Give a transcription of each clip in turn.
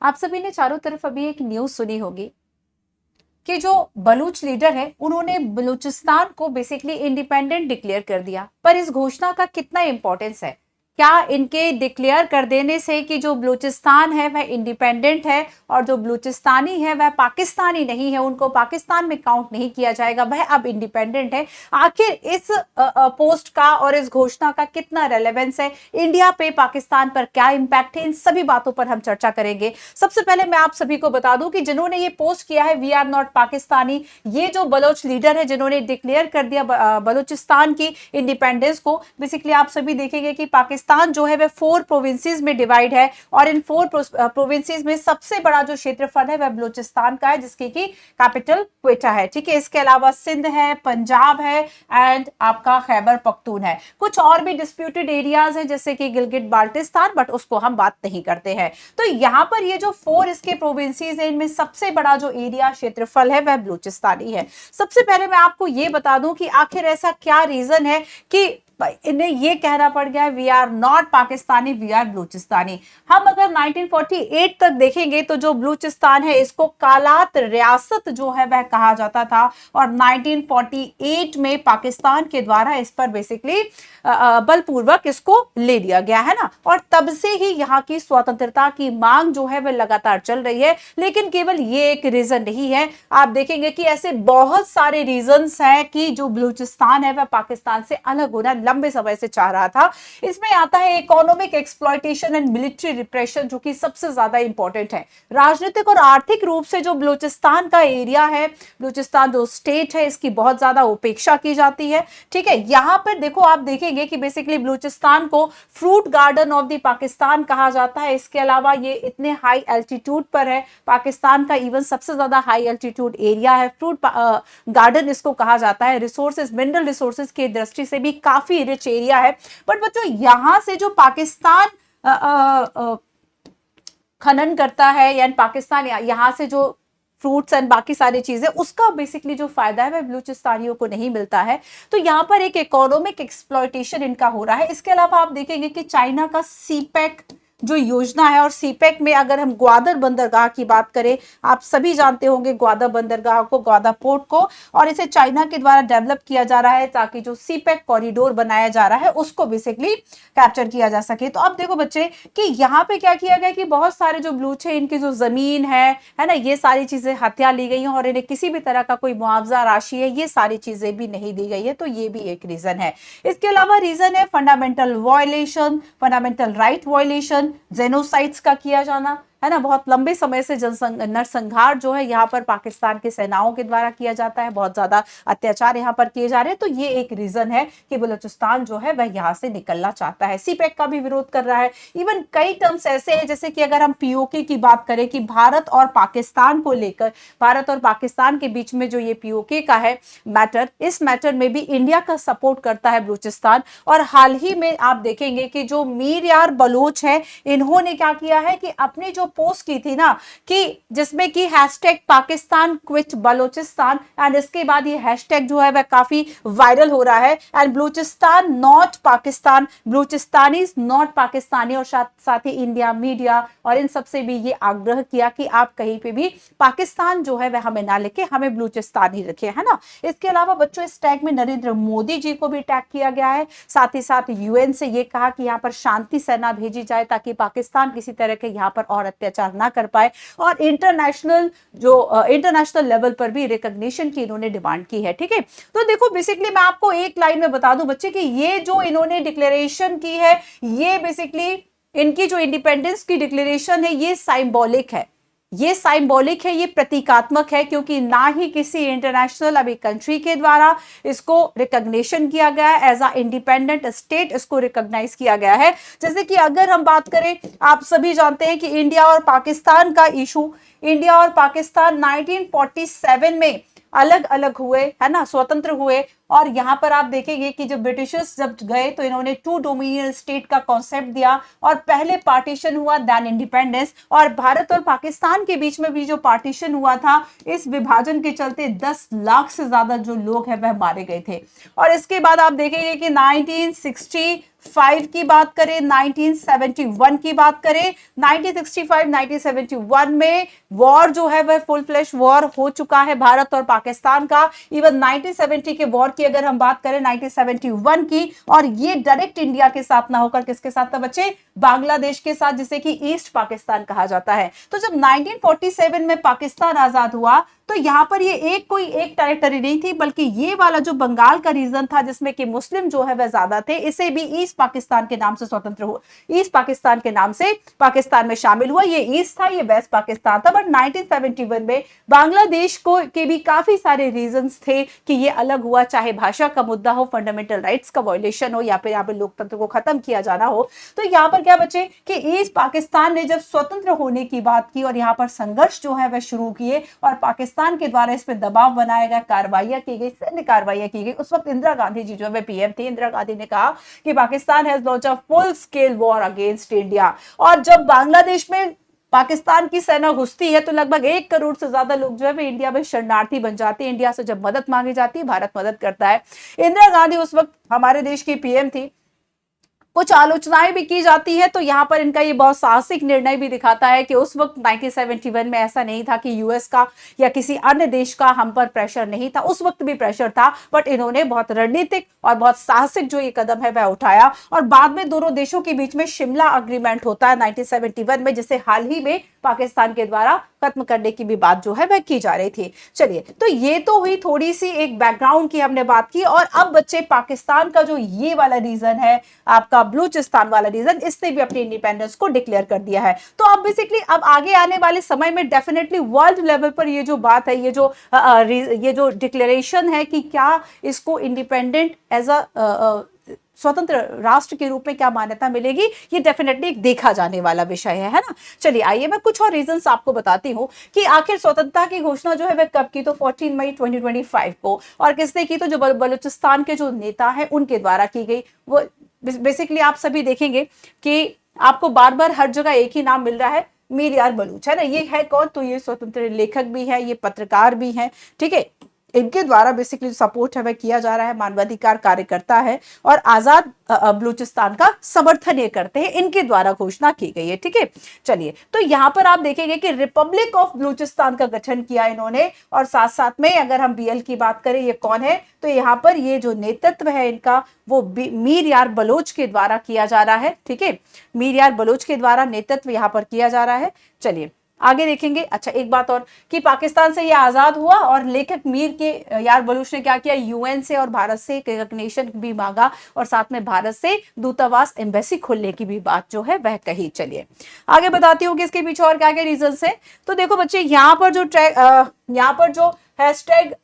आप सभी ने चारों तरफ अभी एक न्यूज़ सुनी होगी कि जो बलूच लीडर है उन्होंने बलूचिस्तान को बेसिकली इंडिपेंडेंट डिक्लेयर कर दिया। पर इस घोषणा का कितना इंपॉर्टेंस है? क्या इनके डिक्लेयर कर देने से कि जो बलूचिस्तान है वह इंडिपेंडेंट है और जो बलूचिस्तानी है वह पाकिस्तानी नहीं है, उनको पाकिस्तान में काउंट नहीं किया जाएगा, वह अब इंडिपेंडेंट है। आखिर इस पोस्ट का और इस घोषणा का कितना रेलेवेंस है, इंडिया पे पाकिस्तान पर क्या इंपैक्ट है, इन सभी बातों पर हम चर्चा करेंगे। सबसे पहले मैं आप सभी को बता दूं कि जिन्होंने ये पोस्ट किया है वी आर नॉट पाकिस्तानी, ये जो बलोच लीडर है जिन्होंने डिक्लेयर कर दिया बलूचिस्तान की इंडिपेंडेंस को, बेसिकली आप सभी देखेंगे कि पाकिस्तान जो है वह 4 प्रोविंसेस में डिवाइड है और इन 4 प्रोविंसेस में सबसे बड़ा जो क्षेत्रफल है वह बलूचिस्तान का है, जिसकी की कैपिटल क्वेटा है। ठीक है, इसके अलावा सिंध है, पंजाब है एंड आपका खैबर पख्तून है। कुछ और भी डिस्प्यूटेड एरियाज है जैसे कि गिलगिट बाल्टिस्तान, बट उसको हम बात नहीं करते हैं। तो यहां पर ये जो 4 इसके प्रोविंसेस है इनमें सबसे बड़ा जो एरिया क्षेत्रफल है वह बलूचिस्तानी है। सबसे पहले मैं आपको ये बता दूं कि आखिर ऐसा क्या रीजन है कि इन्हें ये कहना पड़ गया we are not Pakistani, we are Balochistani. हम अगर 1948 तक देखेंगे तो जो बलूचिस्तान है इसको कालात रियासत जो है वह कहा जाता था और 1948 में पाकिस्तान के द्वारा इस पर बेसिकली बलपूर्वक इसको ले लिया गया है ना। और तब से ही यहाँ की स्वतंत्रता की मांग जो है वह लगातार चल रही है। लेकिन केवल ये एक रीजन नहीं है, आप देखेंगे कि ऐसे बहुत सारे रीजंस हैं कि जो बलूचिस्तान है वह पाकिस्तान से अलग होना लंबे समय से चाह रहा था। इसमें आता है economic exploitation and military repression, जो कि सबसे ज्यादा इंपॉर्टेंट है। राजनीतिक और आर्थिक रूप से जो बलूचिस्तान का एरिया है, बलूचिस्तान जो स्टेट है, इसकी बहुत ज्यादा उपेक्षा की जाती है। ठीक है, यहां पर देखो आप देखेंगे कि बेसिकली बलूचिस्तान को fruit garden of the Pakistan कहा जाता है। इसके अलावा ये इतने हाई एल्टीट्यूड पर है, पाकिस्तान का इवन सबसे ज्यादा हाई एल्टीट्यूड एरिया है, फ्रूट गार्डन इसको कहा जाता है। रिसोर्सेज, मिनरल रिसोर्सेज की दृष्टि से भी काफी रिच एरिया है। बट बच्चों यहां से जो पाकिस्तान खनन करता है या पाकिस्तान यहां से जो फ्रूट्स एंड बाकी सारी चीजें, उसका बेसिकली जो फायदा है वह बलूचिस्तानियों को नहीं मिलता है। तो यहाँ पर एक इकोनॉमिक एक्सप्लॉयटेशन इनका हो रहा है। इसके अलावा आप देखेंगे कि चाइना का सीपेक जो योजना है, और सीपेक में अगर हम ग्वादर बंदरगाह की बात करें, आप सभी जानते होंगे ग्वादर बंदरगाह को, ग्वादर पोर्ट को, और इसे चाइना के द्वारा डेवलप किया जा रहा है ताकि जो सीपेक कॉरिडोर बनाया जा रहा है उसको बेसिकली कैप्चर किया जा सके। तो अब देखो बच्चे कि यहाँ पे क्या किया गया कि बहुत सारे जो बलूच है इनकी जो जमीन है ना, ये सारी चीजें हत्या ली गई हैं और इन्हें किसी भी तरह का कोई मुआवजा राशि है ये सारी चीजें भी नहीं दी गई है। तो ये भी एक रीजन है। इसके अलावा रीजन है fundamental violation, fundamental right violation, genocides का किया जाना, है ना। बहुत लंबे समय से नरसंहार जो है यहाँ पर पाकिस्तान की सेनाओं के द्वारा किया जाता है, बहुत ज्यादा अत्याचार यहाँ पर किए जा रहे हैं। तो ये एक रीजन है कि बलूचिस्तान जो है वह यहाँ से निकलना चाहता है, सीपेक का भी विरोध कर रहा है। इवन कई टर्म्स ऐसे हैं जैसे कि अगर हम पीओके की बात करें कि भारत और पाकिस्तान को लेकर, भारत और पाकिस्तान के बीच में जो ये पीओके का है मैटर, इस मैटर में भी इंडिया का सपोर्ट करता है बलूचिस्तान। और हाल ही में आप देखेंगे कि जो मीर यार बलोच है, इन्होंने क्या किया है कि अपनी जो पोस्ट की थी ना कि जिसमें कि hashtag Pakistan quit Balochistan, and इसके बाद ये हैशटैग जो है वह काफी वायरल हो रहा है। And Balochistan not Pakistan, Balochistani not Pakistani, और साथ ही इंडिया मीडिया और इन सबसे भी ये आग्रह किया कि आप कहीं पे भी पाकिस्तान जो है वह हमें ना लिखे, हमें बलूचिस्तानी रखे, है ना। इसके अलावा बच्चों इस टैग में नरेंद्र मोदी जी को भी टैग किया गया है। साथ ही साथ यूएन से ये कहा कि यहाँ पर शांति सेना भेजी जाए ताकि पाकिस्तान किसी तरह के यहाँ पर और अत्याचार ना कर पाए, और इंटरनेशनल लेवल पर भी रिकॉग्निशन की इन्होंने डिमांड की है। ठीक है, तो देखो बेसिकली मैं आपको एक लाइन में बता दूं बच्चे कि ये जो इन्होंने डिक्लेरेशन की है, ये बेसिकली इनकी जो इंडिपेंडेंस की डिक्लेरेशन है ये साइंबॉलिक है, ये साइंबॉलिक है, ये प्रतीकात्मक है, क्योंकि ना ही किसी इंटरनेशनल अभी कंट्री के द्वारा इसको रिकॉग्निशन किया गया है, एज अ इंडिपेंडेंट स्टेट इसको रिकॉग्नाइज किया गया है। जैसे कि अगर हम बात करें, आप सभी जानते हैं कि इंडिया और पाकिस्तान का इशू, इंडिया और पाकिस्तान 1947 में अलग अलग हुए, है ना, स्वतंत्र हुए, और यहाँ पर आप देखेंगे कि जब ब्रिटिशर्स जब गए तो इन्होंने टू डोमिनियन स्टेट का कॉन्सेप्ट दिया और पहले पार्टीशन हुआ देन इंडिपेंडेंस। और भारत और पाकिस्तान के बीच में भी जो पार्टीशन हुआ था, इस विभाजन के चलते 10 लाख से ज्यादा जो लोग हैं वह मारे गए थे। और इसके बाद आप देखेंगे कि 1965 की बात करें, 1971 की बात करें, 1965 1971 में वॉर जो है वह फुल फ्लैश वॉर हो चुका है भारत और पाकिस्तान का। इवन 1970 के वॉर की अगर हम बात करें 1971 की, और ये डायरेक्ट इंडिया के साथ ना होकर किसके साथ था बच्चे, बांग्लादेश के साथ, जिसे कि ईस्ट पाकिस्तान कहा जाता है। तो जब 1947 में पाकिस्तान आजाद हुआ तो यहां पर ये कोई एक टेरिटरी नहीं थी, बल्कि ये वाला जो बंगाल का रीजन था जिसमें कि मुस्लिम जो है वह ज्यादा थे, इसे भी ईस्ट पाकिस्तान के नाम से स्वतंत्र हुआ, ईस्ट पाकिस्तान के नाम से पाकिस्तान में शामिल हुआ। ये ईस्ट था, ये वेस्ट पाकिस्तान था। बट 1971 में बांग्लादेश को के भी काफी सारे रीजंस थे कि ये अलग हुआ, चाहे भाषा का मुद्दा हो, फंडामेंटल राइट्स का वायलेशन हो, या फिर यहाँ पे लोकतंत्र को खत्म किया जाना हो। तो यहाँ पर क्या बच्चे कि ईस्ट पाकिस्तान ने जब स्वतंत्र होने की बात की और यहाँ पर संघर्ष जो है वह शुरू किए और पाकिस्तान के द्वारा इस पे दबाव बनाया गया, कार्रवाइयां की गई, सैन्य कार्रवाइयां की गई। उस वक्त इंदिरा गांधी जी जो है पीएम थी। इंदिरा गांधी ने कहा कि Pakistan has launch a full scale war against India. और जब बांग्लादेश में पाकिस्तान की सेना घुसती है तो लगभग 1 करोड़ से ज्यादा लोग जो है वे इंडिया में शरणार्थी बन जाते हैं। इंडिया से जब मदद मांगी जाती है, भारत मदद करता है। इंदिरा गांधी उस वक्त हमारे देश की पीएम थी। कुछ आलोचनाएं भी की जाती है, तो यहाँ पर इनका ये बहुत साहसिक निर्णय भी दिखाता है कि उस वक्त 1971 में ऐसा नहीं था कि यूएस का या किसी अन्य देश का हम पर प्रेशर नहीं था, उस वक्त भी प्रेशर था, बट इन्होंने बहुत रणनीतिक और बहुत साहसिक जो ये कदम है वह उठाया। और बाद में दोनों देशों के बीच में शिमला अग्रीमेंट होता है 1971 में, जिसे हाल ही में पाकिस्तान के द्वारा खत्म करने की भी बात जो है वह की जा रही थी। चलिए, तो ये तो हुई थोड़ी सी एक बैकग्राउंड की हमने बात की। और अब बच्चे पाकिस्तान का जो ये वाला रीजन है आपका बलूचिस्तान वाला रीजन, इसने भी अपनी इंडिपेंडेंस को डिक्लेयर कर दिया है। तो अब बेसिकली अब आगे आने वाले समय में डेफिनेटली वर्ल्ड लेवल पर ये जो बात है, ये जो डिक्लेरेशन है कि क्या इसको इंडिपेंडेंट एज अ स्वतंत्र राष्ट्र के रूप में क्या मान्यता मिलेगी, ये डेफिनेटली एक देखा जाने वाला विषय है ना। चलिए आइए मैं कुछ और रीजंस आपको बताती हूँ कि आखिर स्वतंत्रता की घोषणा जो है वह कब की। तो 14 मई 2025 को। और किसने की? तो जो बलूचिस्तान के जो नेता है उनके द्वारा की गई। वो बेसिकली आप सभी देखेंगे कि आपको बार बार हर जगह एक ही नाम मिल रहा है, मीर यार बलूच, है ना। ये है कौन? तो ये स्वतंत्र लेखक भी है, ये पत्रकार भी है, ठीक है। इनके द्वारा बेसिकली सपोर्ट है वह किया जा रहा है, मानवाधिकार कार्यकर्ता है और आजाद बलूचिस्तान का समर्थन ये करते हैं। इनके द्वारा घोषणा की गई है, ठीक है। चलिए, तो यहाँ पर आप देखेंगे कि रिपब्लिक ऑफ बलूचिस्तान का गठन किया इन्होंने। और साथ साथ में अगर हम बीएल की बात करें, ये कौन है? तो यहाँ पर ये जो नेतृत्व है इनका वो मीर यार बलोच के द्वारा किया जा रहा है, ठीक है। मीर यार बलोच के द्वारा नेतृत्व यहाँ पर किया जा रहा है। चलिए आगे देखेंगे। अच्छा, एक बात और कि पाकिस्तान से ये आजाद हुआ और लेखक मीर के यार बलूच ने क्या किया, यूएन से और भारत से रिकॉग्निशन भी मांगा और साथ में भारत से दूतावास एम्बेसी खोलने की भी बात जो है वह कही। चलिए आगे बताती हूँ कि इसके पीछे और क्या क्या रीजंस है। तो देखो बच्चे, यहाँ पर जो हैशटैग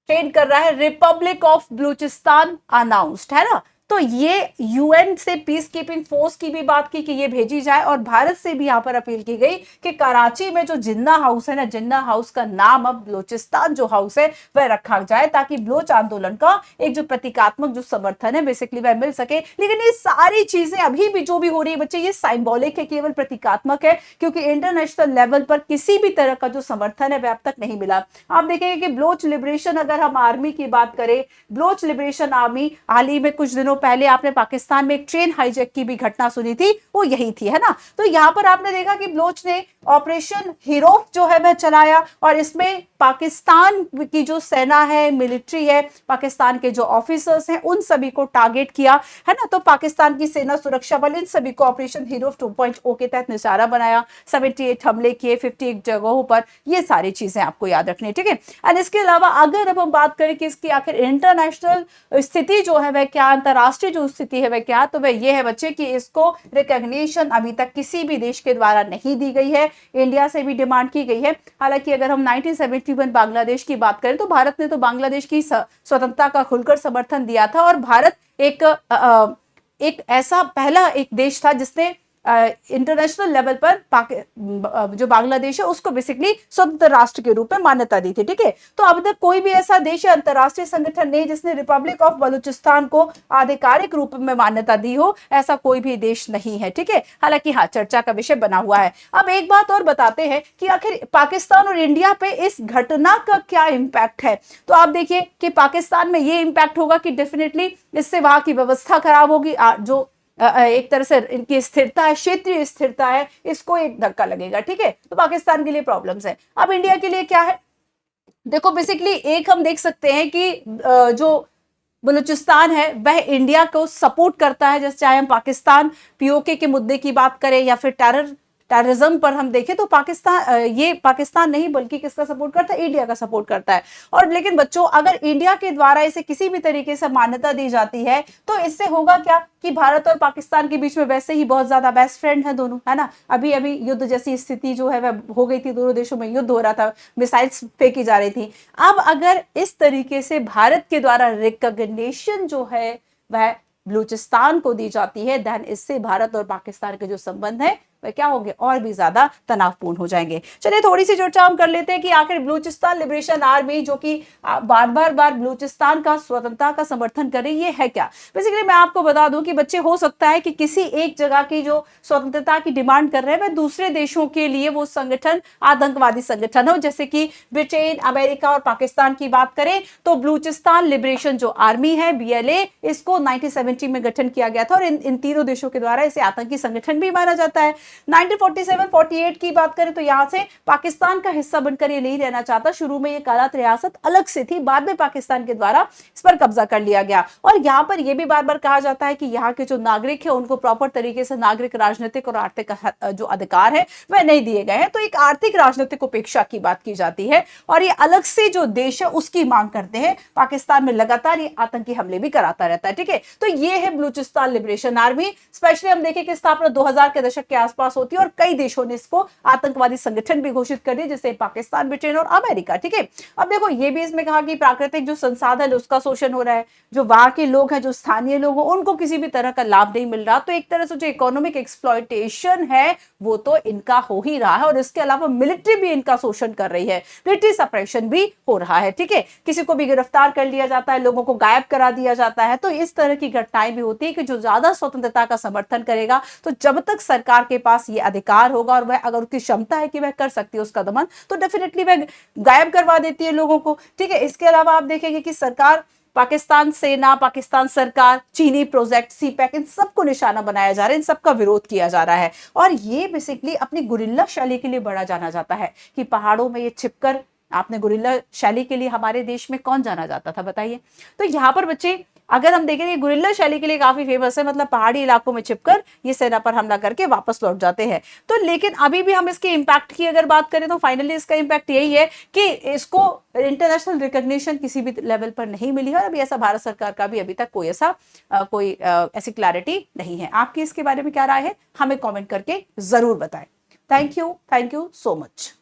ट्रेंड कर रहा है, रिपब्लिक ऑफ बलूचिस्तान अनाउंस्ड, है ना। तो ये यूएन से पीस कीपिंग फोर्स की भी बात की कि ये भेजी जाए और भारत से भी यहाँ पर अपील की गई कि कराची में जो जिन्ना हाउस है ना, जिन्ना हाउस का नाम अब बलूचिस्तान जो हाउस है वह रखा जाए, ताकि बलोच आंदोलन का एक जो प्रतीकात्मक जो समर्थन है बेसिकली वह मिल सके। लेकिन ये सारी चीजें अभी भी जो भी हो रही है बच्चे, ये साइंबॉलिक है, केवल प्रतीकात्मक है, क्योंकि इंटरनेशनल लेवल पर किसी भी तरह का जो समर्थन है वह अब तक नहीं मिला। आप देखेंगे कि बलोच लिबरेशन, अगर हम आर्मी की बात करें, बलोच लिबरेशन आर्मी हाल ही में कुछ दिनों पहले आपने पाकिस्तान में एक ट्रेन हाईजैक की भी घटना सुनी थी, वो यही थी, है ना। तो यहां पर आपने देखा कि बलोच ने ऑपरेशन हीरोफ जो है वह चलाया और इसमें पाकिस्तान की जो सेना है, मिलिट्री है, पाकिस्तान के जो ऑफिसर्स हैं, उन सभी को टारगेट किया, है ना। तो पाकिस्तान की सेना, सुरक्षा बल, इन सभी को ऑपरेशन हीरोफ 2.0 के तहत निशाना बनाया। 78 हमले किए 51 जगहों पर। ये सारी चीजें आपको याद रखनी है, ठीक है। एंड इसके अलावा अगर अब हम बात करें कि इसकी आखिर इंटरनेशनल स्थिति जो है वह क्या, अंतरराष्ट्रीय जो स्थिति है वह क्या, तो वह ये है बच्चे कि इसको रिकॉग्निशन अभी तक किसी भी देश के द्वारा नहीं दी गई है। इंडिया से भी डिमांड की गई है। हालांकि अगर हम 1971 बांग्लादेश की बात करें तो भारत ने तो बांग्लादेश की स्वतंत्रता का खुलकर समर्थन दिया था और भारत एक ऐसा पहला एक देश था जिसने इंटरनेशनल लेवल पर जो बांग्लादेश है उसको बेसिकली स्वतंत्र राष्ट्र के रूप में मान्यता दी थी। ठीक है, तो अब तक कोई भी ऐसा देश या अंतरराष्ट्रीय संगठन नहीं जिसने रिपब्लिक ऑफ बलूचिस्तान को आधिकारिक रूप में मान्यता दी हो, ऐसा कोई भी देश नहीं है। ठीक है, हालांकि हाँ, चर्चा का विषय बना हुआ है। अब एक बात और बताते हैं कि आखिर पाकिस्तान और इंडिया पे इस घटना का क्या इंपैक्ट है। तो आप देखिए कि पाकिस्तान में ये इंपैक्ट होगा कि डेफिनेटली इससे वहां की व्यवस्था खराब होगी, जो एक तरह से इनकी स्थिरता है, क्षेत्रीय स्थिरता है, इसको एक धक्का लगेगा। ठीक है, तो पाकिस्तान के लिए प्रॉब्लम्स है। अब इंडिया के लिए क्या है, देखो बेसिकली एक हम देख सकते हैं कि जो बलूचिस्तान है वह इंडिया को सपोर्ट करता है, जैसे चाहे हम पाकिस्तान पीओके के मुद्दे की बात करें या फिर टेररिज्म पर हम देखें, तो ये पाकिस्तान नहीं बल्कि किसका सपोर्ट करता है, इंडिया का सपोर्ट करता है। और लेकिन बच्चों, अगर इंडिया के द्वारा इसे किसी भी तरीके से मान्यता दी जाती है तो इससे होगा क्या कि भारत और पाकिस्तान के बीच में वैसे ही बहुत ज्यादा बेस्ट फ्रेंड है दोनों, है ना। अभी अभी युद्ध जैसी स्थिति जो है वह हो गई थी, दोनों देशों में युद्ध हो रहा था, मिसाइल्स फेंकी जा रही थी। अब अगर इस तरीके से भारत के द्वारा रिकॉग्निशन जो है वह बलूचिस्तान को दी जाती है, देन इससे भारत और पाकिस्तान के जो संबंध है वह क्या होंगे, और भी ज्यादा तनावपूर्ण हो जाएंगे। चलिए थोड़ी सी चर्चा हम कर लेते हैं कि आखिर बलूचिस्तान लिबरेशन आर्मी जो कि बार बार बलूचिस्तान का स्वतंत्रता का समर्थन कर रही है क्या। बेसिकली मैं आपको बता दूं कि बच्चे, हो सकता है कि किसी एक जगह की जो स्वतंत्रता की डिमांड कर रहे हैं वह दूसरे देशों के लिए वो संगठन आतंकवादी संगठन हो, जैसे कि ब्रिटेन, अमेरिका और पाकिस्तान की बात करें तो बलूचिस्तान लिबरेशन जो आर्मी है, BLA, इसको 1970 में गठन किया गया था और इन तीनों देशों के द्वारा इसे आतंकी संगठन भी माना जाता है। 1947-48 की बात करें तो यहां से पाकिस्तान का हिस्सा बनकर ये नहीं रहना चाहता। शुरू में ये कालात रियासत अलग से थी, बाद में पाकिस्तान के द्वारा इस पर कब्जा कर लिया गया। और यहां पर यह भी बार बार कहा जाता है कि यहाँ के जो नागरिक है उनको प्रॉपर तरीके से नागरिक, राजनीतिक और आर्थिक जो अधिकार है वह नहीं दिए गए हैं। तो एक आर्थिक राजनीतिक उपेक्षा की बात की जाती है और ये अलग से जो देश है उसकी मांग करते हैं। पाकिस्तान में लगातार ये आतंकी हमले भी कराता रहता है। ठीक है, तो ये है बलूचिस्तान लिबरेशन आर्मी। स्पेशली हम देखें कि स्थापना 2000 के दशक के आसपास होती है और कई देशों ने इसको आतंकवादी संगठन भी घोषित कर दिया, जैसे पाकिस्तान, ब्रिटेन और अमेरिका। ठीक है, अब देखो ये भी इसमें कहा कि प्राकृतिक जो संसाधन है उसका शोषण हो रहा है, जो वहां के लोग हैं, जो स्थानीय लोग हैं, उनको किसी भी तरह का लाभ नहीं मिल रहा। तो एक तरह से जो इकोनॉमिक एक्सप्लॉयटेशन है वो तो इनका हो ही रहा है और इसके अलावा मिलिट्री भी इनका शोषण कर रही है, मिलिट्री सप्रेशन भी हो रहा है। ठीक है, किसी को भी गिरफ्तार कर लिया जाता है, लोगों को गायब करा दिया जाता है। तो इस तरह की घटनाएं भी होती है कि जो ज्यादा स्वतंत्रता का समर्थन करेगा, तो जब तक सरकार के पास ये अधिकार होगा और वह अगर उसकी क्षमता है कि वह कर सकती है उसका दमन, तो डेफिनेटली वह गायब करवा देती है लोगों को। ठीक है, इसके अलावा आप देखेंगे कि सरकार, पाकिस्तान सेना, पाकिस्तान सरकार, चीनी प्रोजेक्ट, CPEC, इन सबको निशाना बनाया जा रहा है, इन सबका विरोध किया जा रहा है। और ये बेसिकली अपनी गुरिल्ला शैली के लिए बड़ा जाना जाता है कि पहाड़ों में ये छिपकर, आपने गुरिल्ला शैली के लिए हमारे देश में कौन जाना जाता था बताइए। तो यहाँ पर बच्चे अगर हम देखें, ये गुरिल्ला शैली के लिए काफी फेमस है, मतलब पहाड़ी इलाकों में छिपकर ये सेना पर हमला करके वापस लौट जाते हैं। तो लेकिन अभी भी हम इसके इम्पैक्ट की अगर बात करें तो फाइनली इसका इम्पैक्ट यही है कि इसको इंटरनेशनल रिकॉग्निशन किसी भी लेवल पर नहीं मिली है और अभी ऐसा भारत सरकार का भी अभी तक कोई ऐसी क्लैरिटी नहीं है। आपकी इसके बारे में क्या राय है, हमें कॉमेंट करके जरूर बताएं। Thank you so much.